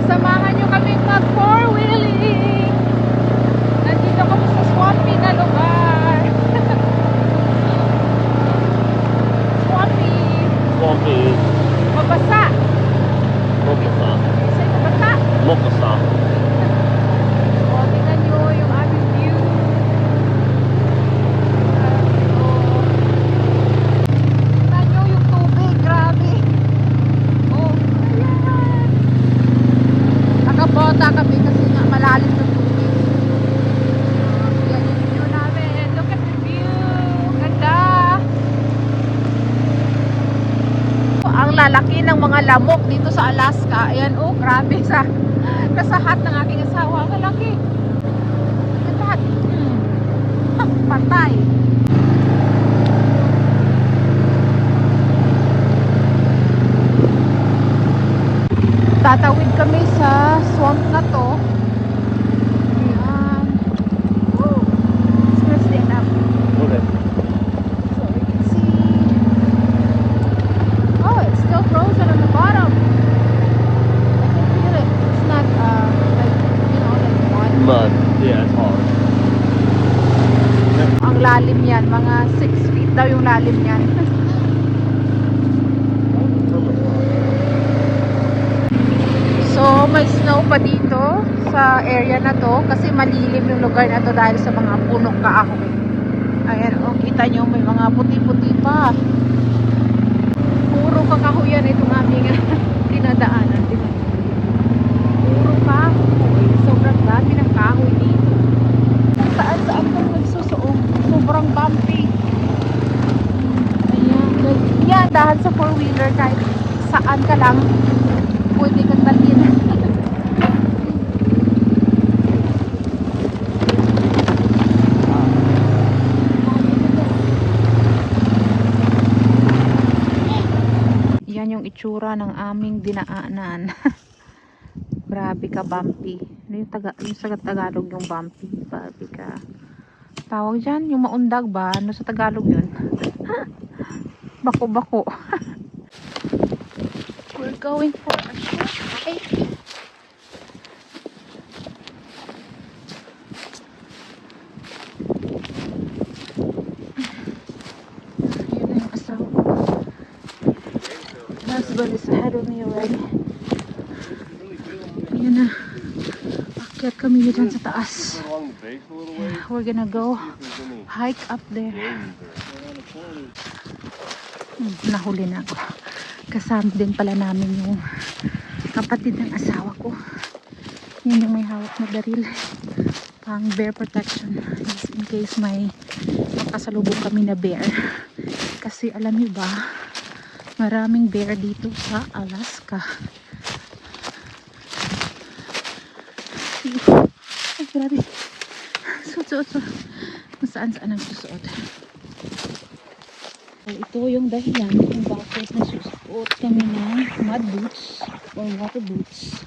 Samahan nyo kaming mag four-wheeling. Nandito kami sa swampy na lugar. Swampy. Swampy. Mabasa. Mokasa. Say mabasa. Mokasa. O, tingnan nyo yung aming view. Tingnan nyo yung tubig. Grabe. Oh, ayan. Nakabota kami kasi nga malalim na tubig. Yan yung view namin. Look at the view. Ganda. Ang lalaki ng mga lamok dito sa Alaska. Ayan, oh, grabe sa kasahat ng aking asawa. Ang lalaki. Kasahat. Patay. Tatawid kami sa swamp na to. Ayan. Woo! It's gonna stand up. Okay. So we can see. Oh, it's still frozen on the bottom. I can feel it. It's not like, you know, like mud. Mud. Yeah, it's hard. Ang lalim yan. Mga 6 feet daw yung lalim yan. So, may snow pa dito sa area na to kasi malilim yung lugar na to dahil sa mga punong kahoy. Ayan, oh, kita nyo may mga puti-puti pa. Puro kakahoyan itong aming dinadaanan, di ba? Puro kahoy. Sobrang dami ng kahoy dito. Saan-saan kang nagsusuong. Sobrang bumpy. Ayan. Yan, dahil sa four-wheeler kahit saan ka lang pwede kang dalhin. Yan yung itsura ng aming dinaanan. Grabe ka, bumpy. Ano yung sa Tagalog yung bumpy? Bumpy ka. Tawag dyan, yung maundag ba? Ano sa Tagalog yun? Bako-bako. We're going for a short hike. Yun na yung asawa ko. Husband is ahead of me already. Yun na. Akyat kami dyan sa taas. We're gonna go hike up there. Nahuli na ako. Kasama din pala namin yung kapatid ng asawa ko. Yun yung may hawak na baril. Pang bear protection. Just in case may makasalubong kami na bear. Kasi alam niyo ba, maraming bear dito sa Alaska. Ay, grabe. Suot. Kung saan-saan ang susuot. So, ito yung dahilan kung bakit nasusuot kami ng mud boots or water boots.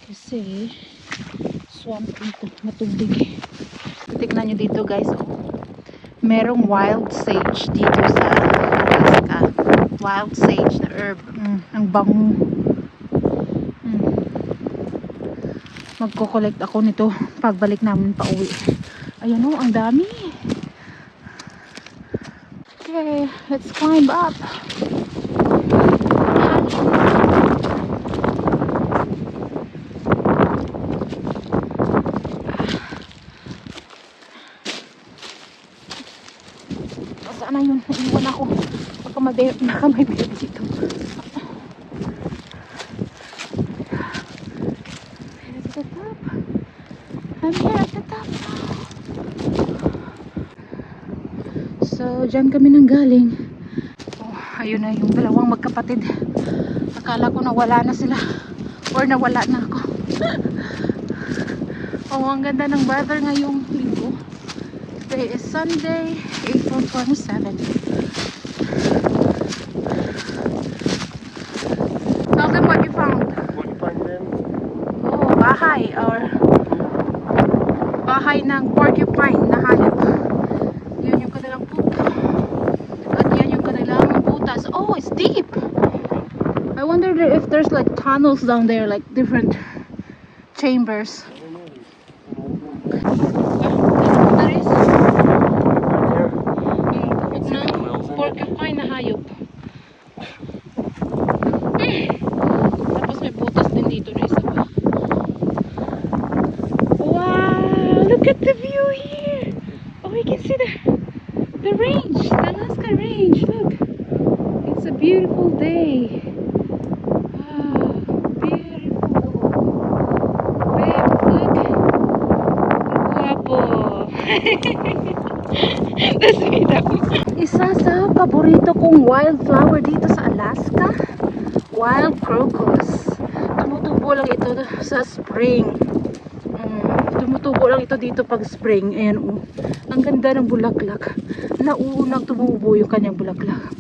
Kasi swamp dito, matubig. Tignan nyo dito guys, oh. Merong wild sage dito sa Alaska. Wild sage na herb. Ang bango. Magko-collect ako nito pagbalik namin pa uwi. Ayan o, ang dami. Okay, let's climb up. Saan na yun? Iwan ako. Baka may baby dito. At the top. I'm here at the top. So, dyan kami nang galing. Oh, ayun na yung dalawang magkapatid. Akala ko nawala na sila. Or nawala na ako. Oh, ang ganda ng weather ngayong linggo. Today is Sunday, April 27. Tell them what you found. What you find then? Oh, bahay or bahay ng porcupine na hayop. Yun yung kanilang poop. At yan yung kanilang butas. Oh, it's deep. I wonder if there's like tunnels down there, like different chambers. There is There. porcupine na hayop. Tapos may butas din dito na isa pa. Wow! Look at the view here! Oh, we can see the range, the Alaska range. Look! It's a beautiful day. Wow! Beautiful. Babe, look! Guwapo! That's me daw. Isa sa paborito kong wildflower dito sa Alaska, wild crocus. Tumutubo lang ito sa spring. Tumutubo lang ito dito pag spring. Ayan, oh. Ang ganda ng bulaklak. Naunang tumubo yung kanyang bulaklak.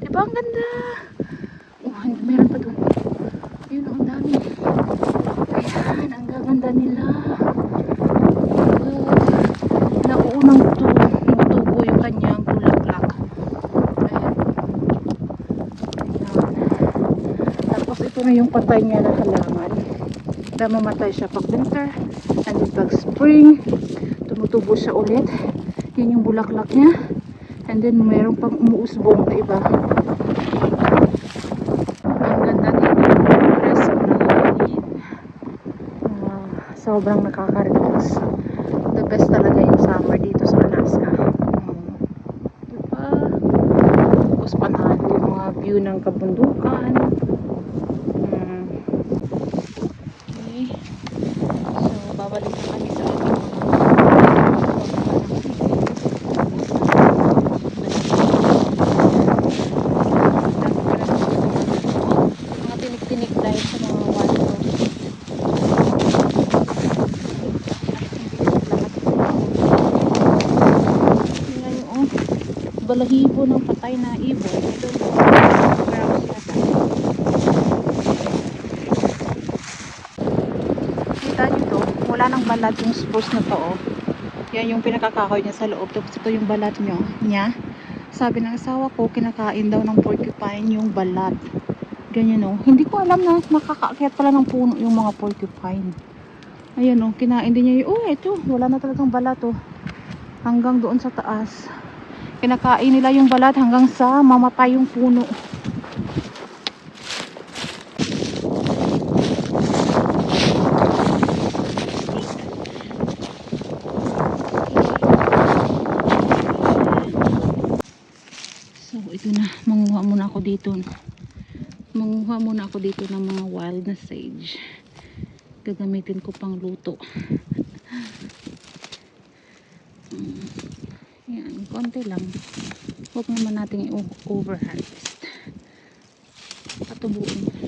Diba ang ganda? Oh, meron pa dun. Ayun, ang dami. Ayan, ang gaganda nila. Naunang tumutubo yung kanyang bulaklak. Ayan. Tapos ito na yung patay niya na halaman. Mamatay siya pag winter, and then pag spring tumutubo siya ulit. Yun yung bulaklak niya, and then mayroon pang umuusbong na iba. Ang ganda dito, presko ng hangin. Sobrang nakaka-relax. The best talaga yung summer dito sa Alaska. Diba? Tapos panahan yung mga view ng kabundukan. Babalik na kami sa ating mga tinik-tinik dahil sa mga wildflower. Ngayon, balahibo ng patay na ibon. Wala nang balat yung spruce na to, oh. Yan yung pinakakahoy niya sa loob. Tapos ito yung balat niya. Sabi ng asawa ko, kinakain daw ng porcupine yung balat. Ganyan, oh. Hindi ko alam na makakaakyat pala ng puno yung mga porcupine. Ayan, oh. Kinain din niya yung, oh, ito. Wala na talagang balat, oh. Hanggang doon sa taas. Kinakain nila yung balat hanggang sa mamatay yung puno. Ito na, manguha muna ako dito ng mga wild na sage. Gagamitin ko pang luto. Yan, konti lang. Huwag naman natin i-overharvest. Patubuin sila.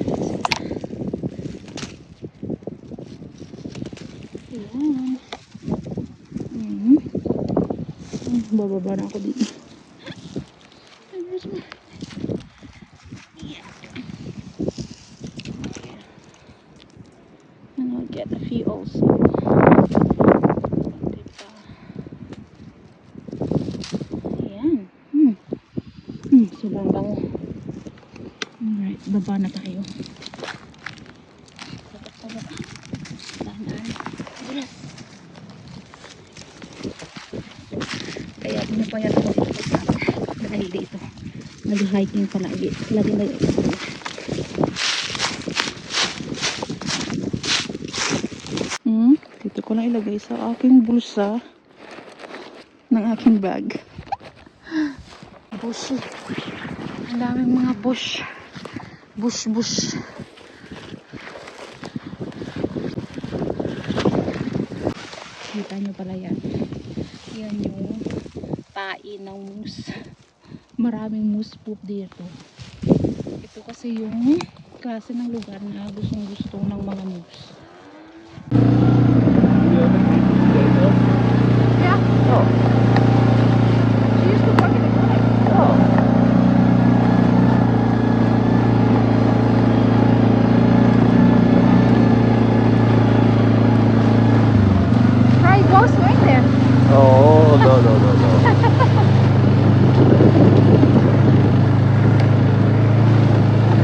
Yan. Bababa na ako dito. And I'll get a few also. Ayan. Sobrang bango. Alright, baba na tayo. Baba. Dahan-dahan. Bilis. Kaya pinapayat ako dito dahil dito. Nag-hiking pala. Lagi na yun. Dito ko lang ilagay sa aking bulsa ng aking bag. Bush. Ang daming mga bush. Bush. Kita nyo pala yan. Yan yung tain ng moose. Maraming moose poop dito. Ito kasi yung klase ng lugar na gustong gusto ng mga moose. Yeah. Oh. She used to work in the clinic. Oh. Right, go swing there. Oh, no. I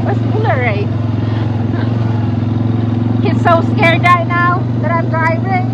Vascular right? He's so scared right now that I'm driving.